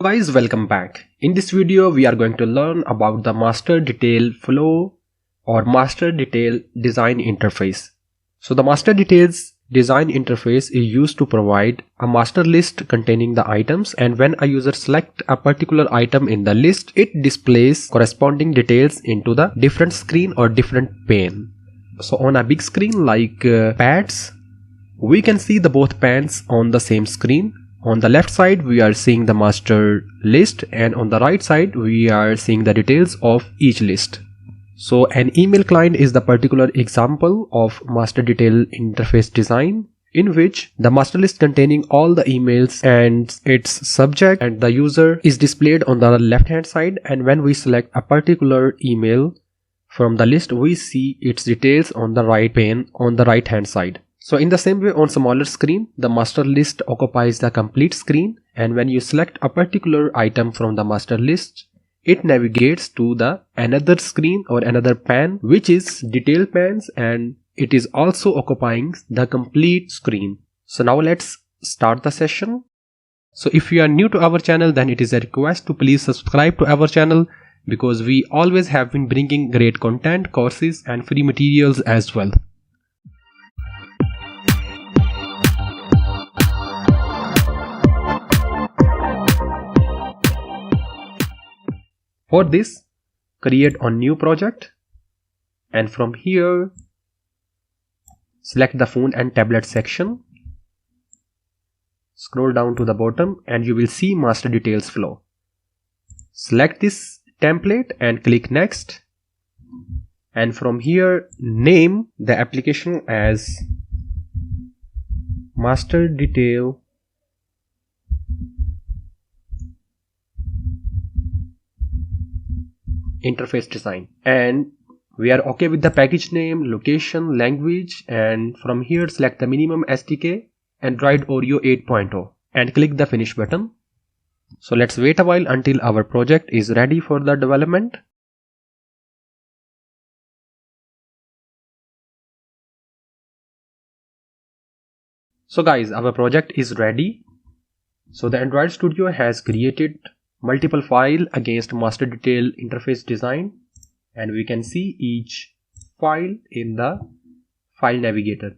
Guys, welcome back. In this video we are going to learn about the master detail flow or master detail design interface. So the master details design interface is used to provide a master list containing the items, and when a user select a particular item in the list, it displays corresponding details into the different screen or different pane. So on a big screen like pads, we can see the both pans on the same screen. On the left side we are seeing the master list, and on the right side we are seeing the details of each list. So an email client is the particular example of master detail interface design, in which the master list containing all the emails and its subject and the user is displayed on the left hand side, and when we select a particular email from the list we see its details on the right pane on the right hand side. So in the same way, on smaller screen, the master list occupies the complete screen, and when you select a particular item from the master list, it navigates to the another screen or another pane, which is detail pans, and it is also occupying the complete screen. So now let's start the session. So if you are new to our channel, then it is a request to please subscribe to our channel, because we always have been bringing great content, courses and free materials as well. For this, create a new project, and from here select the phone and tablet section, scroll down to the bottom and you will see master details flow. Select this template and click next, and from here name the application as master detail interface design, and we are okay with the package name, location, language, and from here select the minimum SDK Android Oreo 8.0 and click the finish button. So let's wait a while until our project is ready for the development. So guys, our project is ready. So the Android Studio has created multiple files against master detail interface design, and we can see each file in the file navigator.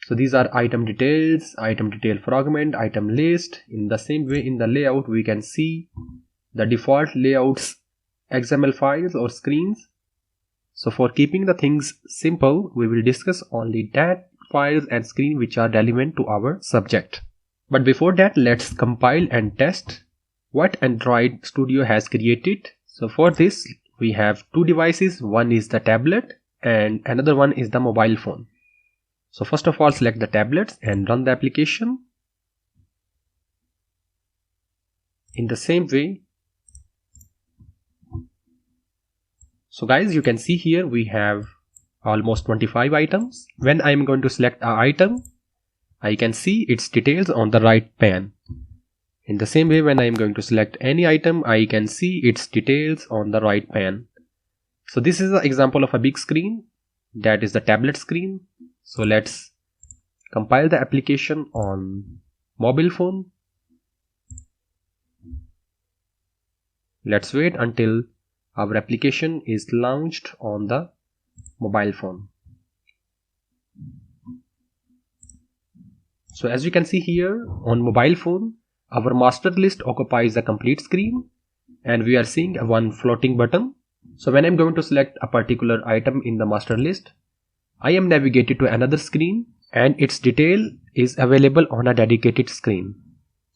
So these are item details, item detail fragment, item list. In the same way, in the layout we can see the default layouts XML files or screens. So for keeping the things simple, we will discuss only that files and screen which are relevant to our subject. But before that, let's compile and test what Android Studio has created. So for this we have two devices, one is the tablet and another one is the mobile phone. So first of all, select the tablets and run the application. In the same way, so guys, you can see here we have almost 25 items. When I am going to select an item, I can see its details on the right pane. In the same way, when I am going to select any item, I can see its details on the right pane. So this is an example of a big screen, that is the tablet screen. So let's compile the application on mobile phone. Let's wait until our application is launched on the mobile phone. So as you can see here on mobile phone, our master list occupies the complete screen and we are seeing one floating button. So when I'm going to select a particular item in the master list, I am navigated to another screen and its detail is available on a dedicated screen.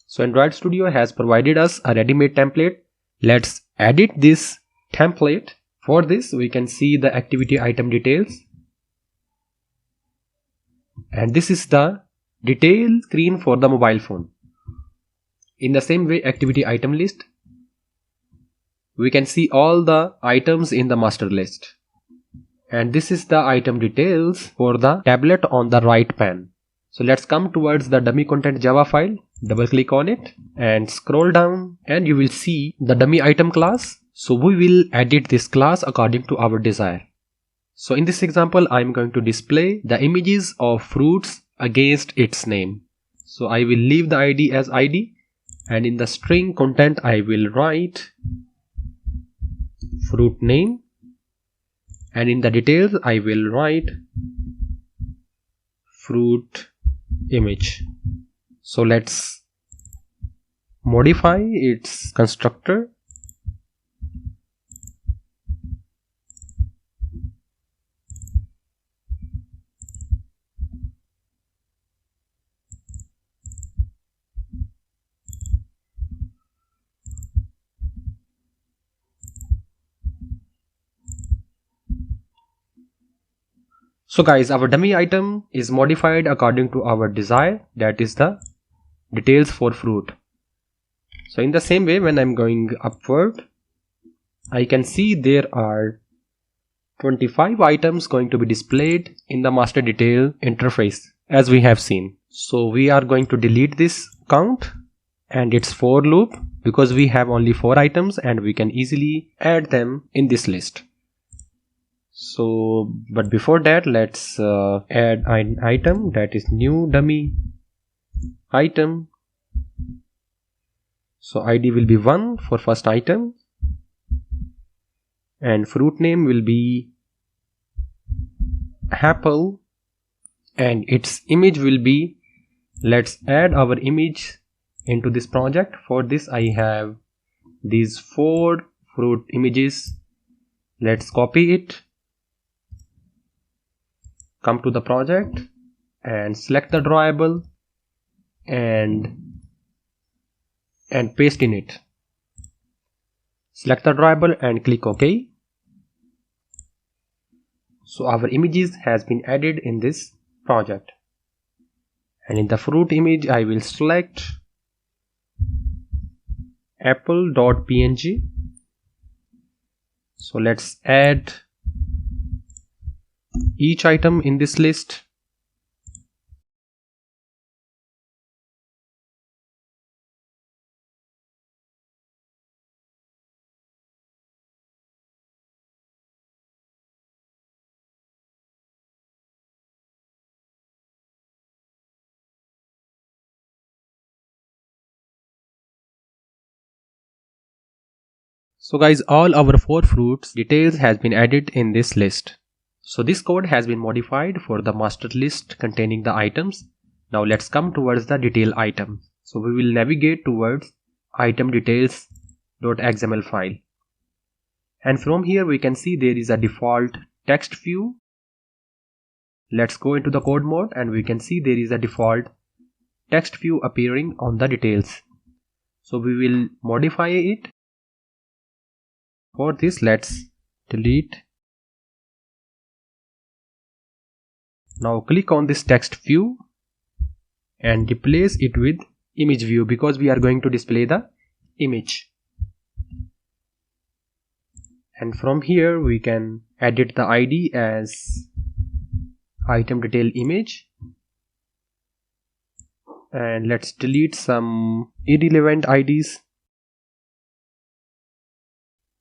So Android Studio has provided us a ready-made template. Let's edit this template. For this we can see the activity item details, and this is the detail screen for the mobile phone. In the same way, activity item list, we can see all the items in the master list, and this is the item details for the tablet on the right pane. So let's come towards the dummy content Java file, double click on it and scroll down and you will see the dummy item class. So we will edit this class according to our desire. So in this example, I am going to display the images of fruits against its name. So I will leave the ID as ID and in the string content I will write fruit name, and in the details I will write fruit image. So let's modify its constructor. So guys, our dummy item is modified according to our desire, that is the details for fruit. So in the same way, when I'm going upward, I can see there are 25 items going to be displayed in the master detail interface as we have seen. So we are going to delete this count and its for loop because we have only 4 items and we can easily add them in this list. So but before that, let's add an item, that is new dummy item. So ID will be 1 for first item and fruit name will be apple and its image will be, let's add our image into this project. For this I have these 4 fruit images. Let's copy it, come to the project and select the drawable and paste in it. Select the drawable and click OK. So our images has been added in this project, and in the fruit image I will select apple.png. So let's add each item in this list. So guys, all our 4 fruits details has been added in this list. So this code has been modified for the master list containing the items. Now let's come towards the detail item. So we will navigate towards item details.xml file. And from here we can see there is a default text view. Let's go into the code mode and we can see there is a default text view appearing on the details. So we will modify it. For this, let's delete. Now click on this text view and replace it with image view because we are going to display the image. And from here we can edit the ID as item detail image. And let's delete some irrelevant IDs.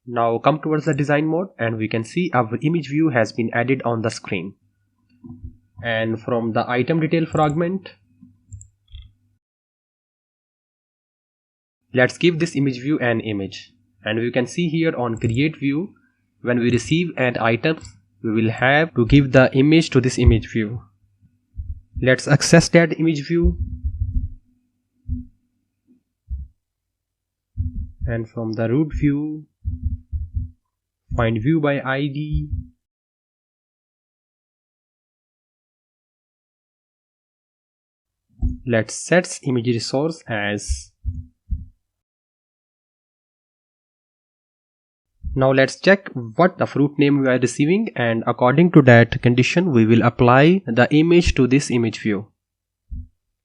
Now come towards the design mode and we can see our image view has been added on the screen. And from the item detail fragment, let's give this image view an image. And we can see here on create view, when we receive an item, we will have to give the image to this image view. Let's access that image view. And from the root view, find view by ID. Let's set image resource as. Now let's check what the fruit name we are receiving, and according to that condition we will apply the image to this image view.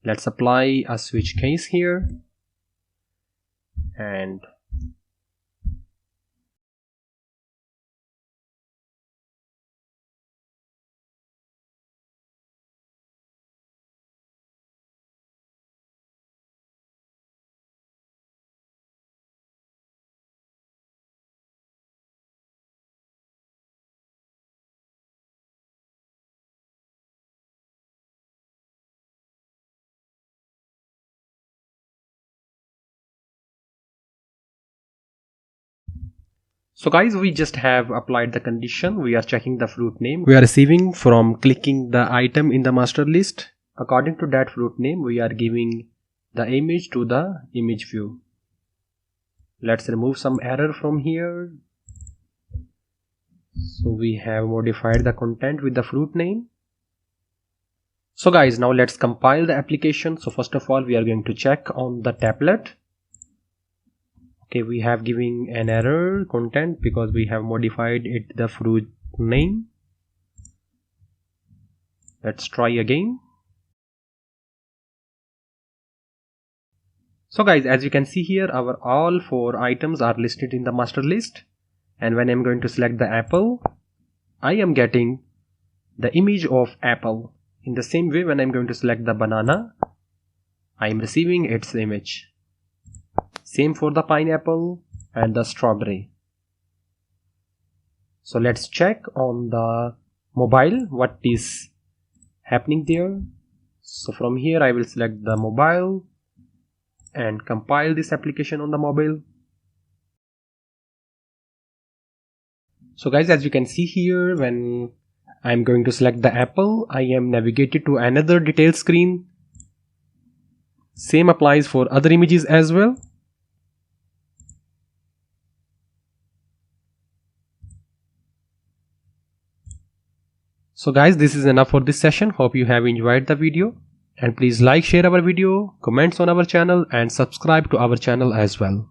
Let's apply a switch case here and So guys, we just have applied the condition. We are checking the fruit name we are receiving from clicking the item in the master list. According to that fruit name, we are giving the image to the image view. Let's remove some error from here. So we have modified the content with the fruit name. So guys, now let's compile the application. So first of all, we are going to check on the tablet. Okay, we have given an error content because we have modified it the fruit name. Let's try again. So guys, as you can see here, our all 4 items are listed in the master list, and when I'm going to select the apple, I am getting the image of apple. In the same way, when I'm going to select the banana, I am receiving its image. Same for the pineapple and the strawberry. So let's check on the mobile what is happening there. So from here I will select the mobile and compile this application on the mobile. So guys, as you can see here, when I'm going to select the apple, I am navigated to another detail screen. Same applies for other images as well. So guys, this is enough for this session. Hope you have enjoyed the video, and please like, share our video, comments on our channel and subscribe to our channel as well.